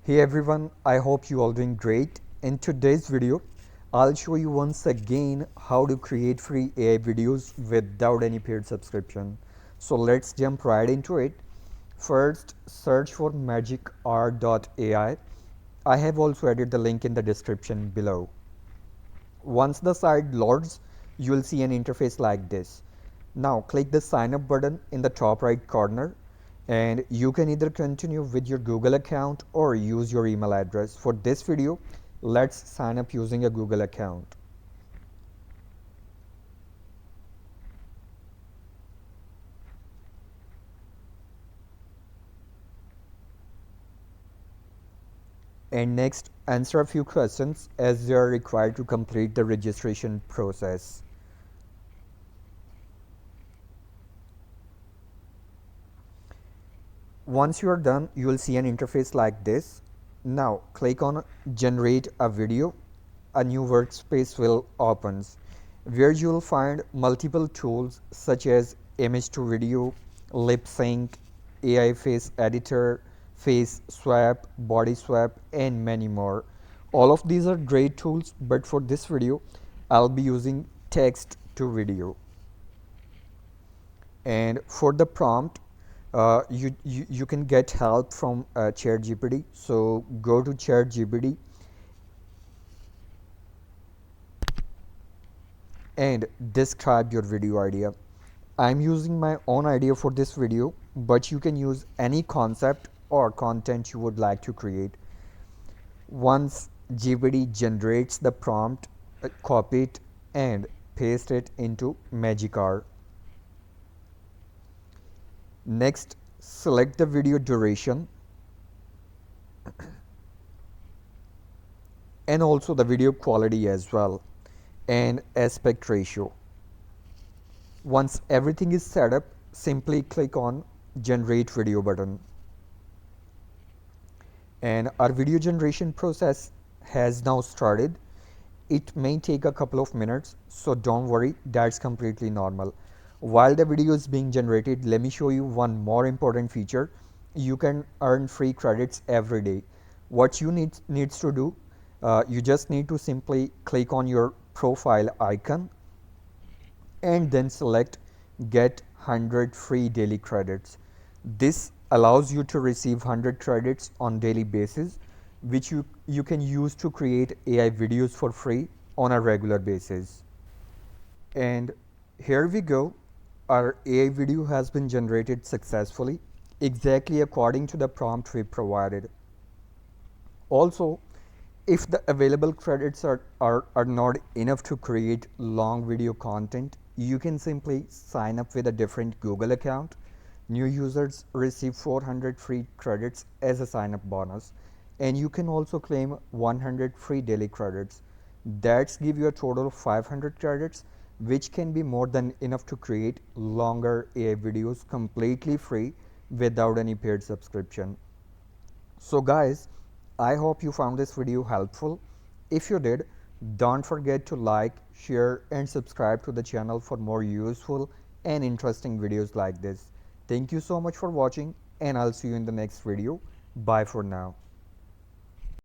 Hey everyone, I hope you all doing great. In today's video, I'll show you once again how to create free AI videos without any paid subscription. So let's jump right into it. First, search for MagicHour.AI. I have also added the link in the description below. Once the site loads, you will see an interface like this. Now click the sign up button in the top right corner and you can either continue with your Google account or use your email address. For this video, let's sign up using a Google account. And next, answer a few questions as they are required to complete the registration process. Once you are done, you will see an interface like this. Now click on generate a video. A new workspace will opens where you will find multiple tools such as image to video, lip sync, AI face editor, face swap, body swap, and many more. All of these are great tools, but for this video I'll be using text to video. And for the prompt, you can get help from ChatGPT. So go to ChatGPT and describe your video idea. I'm using my own idea for this video, but you can use any concept or content you would like to create. Once GPT generates the prompt, copy it and paste it into MagicHour. Next, select the video duration and also the video quality as well and aspect ratio. Once everything is set up, simply click on generate video button. And our video generation process has now started. It may take a couple of minutes, so don't worry, that's completely normal. While the video is being generated, let me show you one more important feature. You can earn free credits every day. What you needs to do, you just need to simply click on your profile icon and then select get 100 free daily credits. This allows you to receive 100 credits on daily basis, which you can use to create AI videos for free on a regular basis. And here we go. Our AI video has been generated successfully, exactly according to the prompt we provided. Also, if the available credits are not enough to create long video content, you can simply sign up with a different Google account. New users receive 400 free credits as a sign up bonus, and you can also claim 100 free daily credits. That's give you a total of 500 credits, which can be more than enough to create longer AI videos completely free without any paid subscription. So guys, I hope you found this video helpful. If you did, don't forget to like, share and subscribe to the channel for more useful and interesting videos like this. Thank you so much for watching and I'll see you in the next video. Bye for now.